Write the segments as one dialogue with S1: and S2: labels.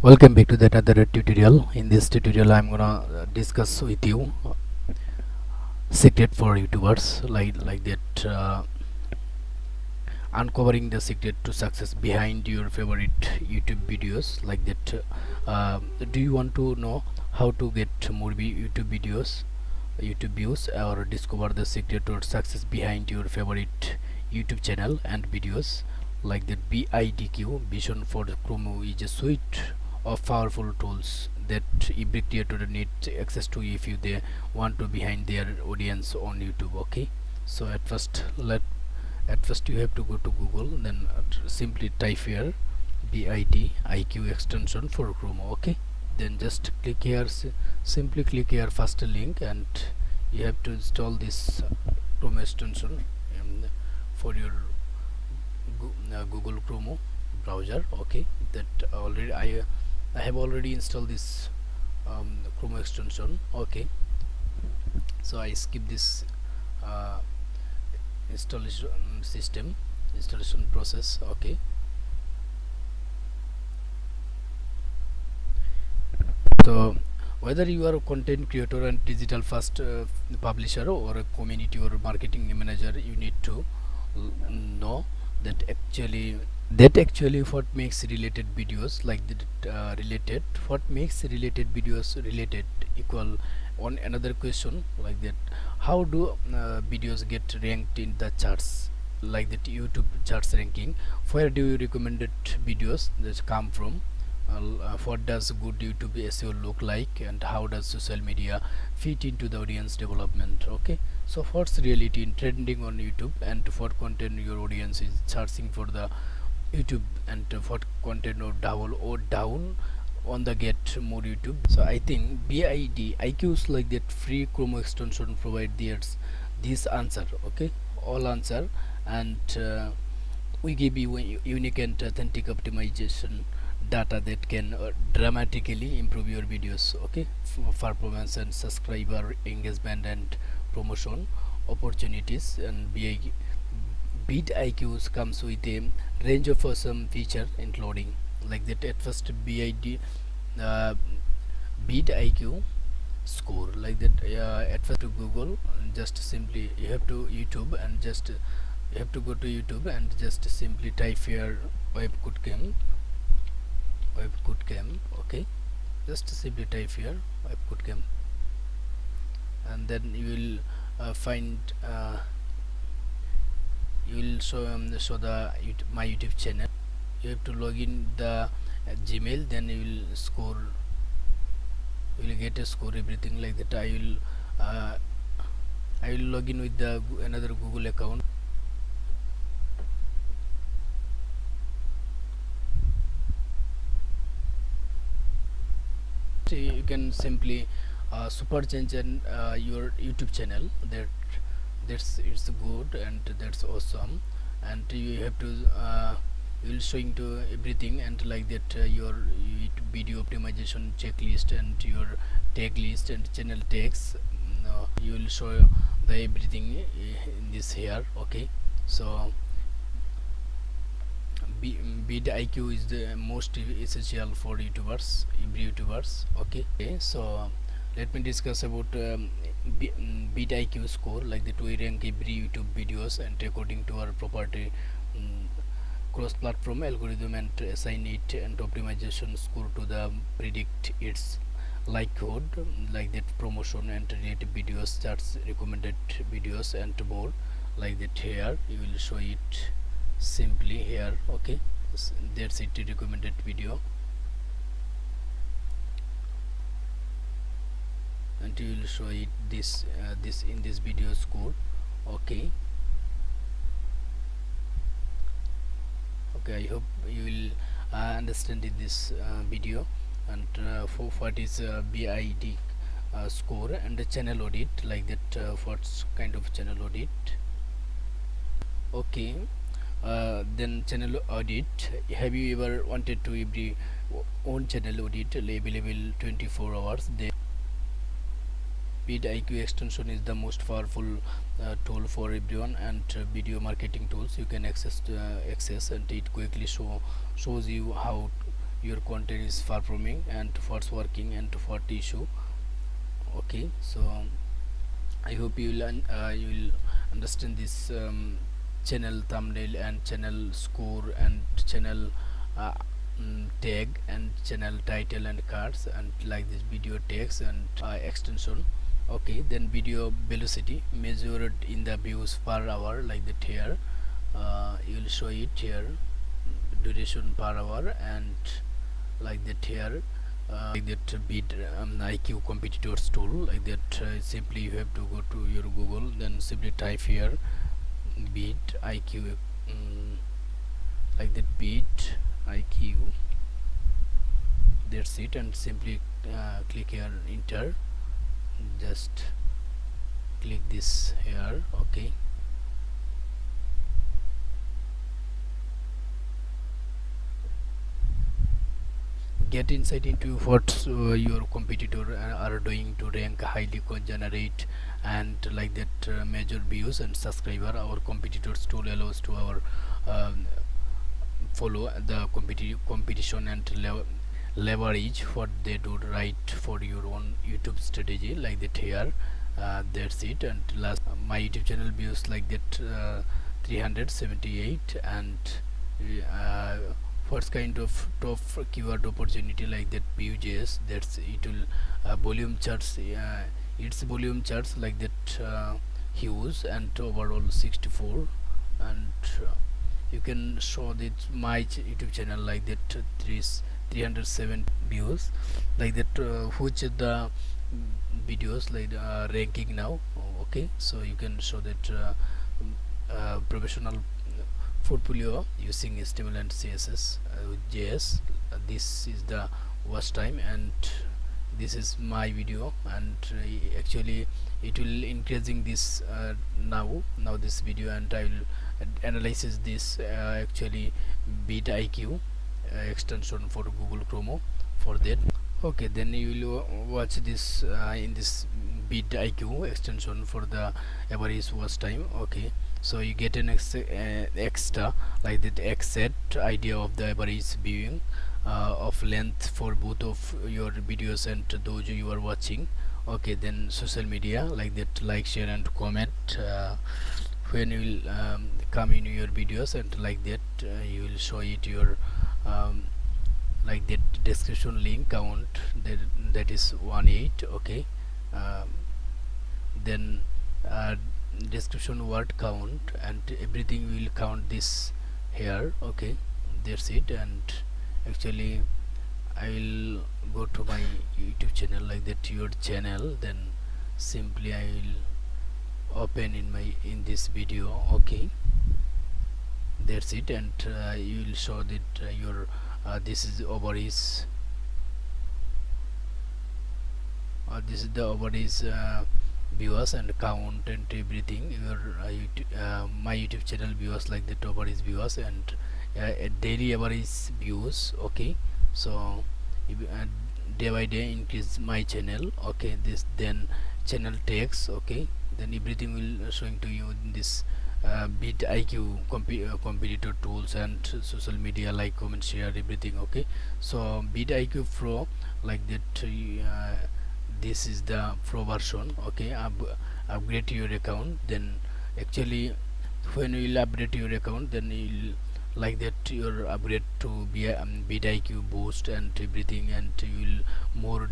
S1: Welcome back to that other tutorial. In this tutorial I'm gonna discuss with you secret for YouTubers like that, uncovering the secret to success behind your favorite YouTube videos like that. Do you want to know how to get more YouTube views, or discover the secret or success behind your favorite YouTube channel and videos like that? VIDQ, Vision for the Chrome, is a suite of powerful tools that every creator needs access to if they want to behind their audience on YouTube. Okay, so at first you have to go to Google, then simply type here VIDIQ extension for Chrome. Okay, then just click here, simply click here first link, and you have to install this Chrome extension for your Google Chrome browser. Okay, that already I have already installed this Chrome extension. Okay, so I skip this uh, installation process. Okay, so whether you are a content creator and digital first publisher, or a community or marketing manager, you need to know that actually what makes related videos like that, what makes related videos related equal on another question like that. How do videos get ranked in the charts like that, YouTube charts ranking? Where do you recommended videos that come from? What does good YouTube SEO look like, and how does social media fit into the audience development? Okay, so what's reality in trending on YouTube, and what content your audience is searching for the YouTube, and what content or down on the get more YouTube. So I think BID IQs like that free Chrome extension provide this answer. Okay, all answer, and we give you unique and authentic optimization data that can dramatically improve your videos. Okay, performance and subscriber engagement and promotion opportunities. And bid IQs comes with a range of awesome feature including like that. At first uh, bid IQ score like that, at first to Google, and just simply you have to YouTube, and just you have to go to YouTube and just simply type here webcam. Okay, just simply type here webcam, and then you will find you will show the my YouTube channel. You have to log in the Gmail, then you will score, you will get a score everything like that. Uh, I will log in with the another Google account. So you can simply super change and your YouTube channel. That's it's good, and that's awesome. And you have to you will showing to everything, and like that, your video optimization checklist and your tag list and channel tags. You will show the everything in this here. Okay, so bid IQ is the most essential for every YouTubers. Okay, so let me discuss about bid IQ score like that. We rank every YouTube videos and according to our property, cross-platform algorithm, and assign it and optimization score to the predict its likelihood like that, promotion and related videos, charts, recommended videos, and more like that. Here you will show it simply here. Okay, that's it, recommended video, and you will show it this in this video score. Okay, I hope you will understand in this video. And for what is BID score and the channel audit like that, what kind of channel audit? Okay, then channel audit. Have you ever wanted to every own channel audit available 24 hours? Then vidiq extension is the most powerful tool for everyone, and video marketing tools you can access, and it quickly shows you how your content is performing and what's working and what issue. Okay, so I hope you will understand this channel thumbnail and channel score and channel uh, tag and channel title and cards and like this video text and extension. Okay, then video velocity measured in the views per hour like that here. You will show it here, duration per hour and like that here, like that beat IQ competitors tool like that. Simply you have to go to your Google, then simply type here beat IQ, like that beat IQ, that's it, and simply click here enter, just click this here. Okay, get insight into what your competitor are doing to rank highly, generate and like that measure views and subscriber. Our competitors tool allows to our um, follow the competition and leverage what they do right for your own YouTube strategy like that here. That's it, and last my YouTube channel views like that 378, and uh, what kind of top keyword opportunity like that Vue.js, that's it will volume charts, its volume charts like that huge and overall 64, and you can show that my YouTube channel like that 307 views like that, which the videos like ranking now. Okay, so you can show that professional portfolio using HTML and CSS with JS. This is the watch time and this is my video, and actually it will increasing this now this video, and I will analyze this actually beat IQ extension for Google Chrome for that. Okay, then you will watch this in this beat IQ extension for the average watch time. Okay, so you get an extra like that exact idea of the average viewing of length for both of your videos and those you are watching. Okay, then social media like that, like, share and comment when you will come in your videos, and like that you will show it your like that description link count, that is 18. Okay, um, then description word count and everything will count this here. Okay, that's it, and actually I will go to my YouTube channel like that, your channel, then simply I will open in this video. Okay, that's it, and you will show that your this is overage, this is the overage viewers and count and everything, your my YouTube channel viewers like that, overage viewers and daily average views. Okay, so if, day by day increase my channel. Okay, this then channel text. Okay, then everything will showing to you in this beat IQ competitor tools and social media, like, comment, share, everything. Okay, so beat IQ Pro like that, this is the pro version. Okay, upgrade your account, then actually when you will update your account, then you'll like that your upgrade to be beat IQ boost and everything, and you will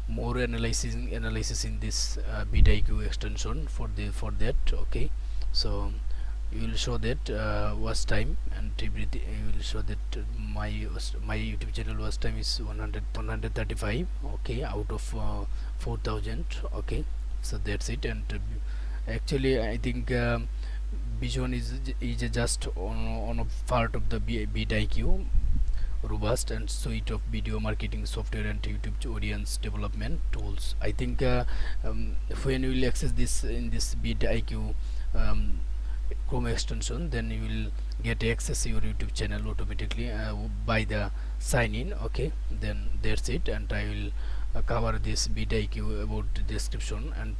S1: more analysis in this beat IQ extension for that. Okay, so you will show that watch time and everything. You will show that my YouTube channel watch time is 135. Okay, out of 4000. Okay, so that's it, and actually I think Vision is just on a part of the beat IQ robust and suite of video marketing software and YouTube audience development tools. I think when you will access this in this beat IQ Chrome extension, then you will get access to your YouTube channel automatically by the sign in. Okay, then that's it, and I will cover this beat IQ about the description, and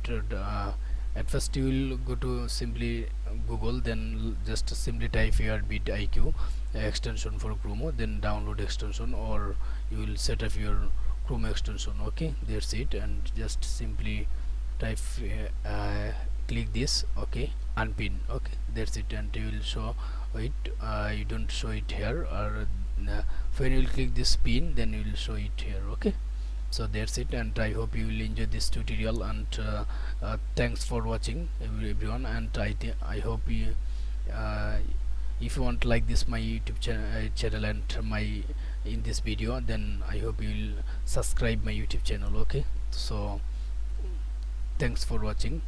S1: at first you will go to simply Google, then just simply type here vidiq extension for Chrome, then download extension, or you will set up your Chrome extension. Okay, that's it. And just simply type click this, okay, unpin. Okay, that's it, and you will show it. You don't show it here, or when you will click this pin, then you will show it here. Okay, so that's it, and I hope you will enjoy this tutorial, and thanks for watching everyone. And I hope you if you want like this my YouTube channel and my in this video, then I hope you will subscribe my YouTube channel. Okay, so thanks for watching.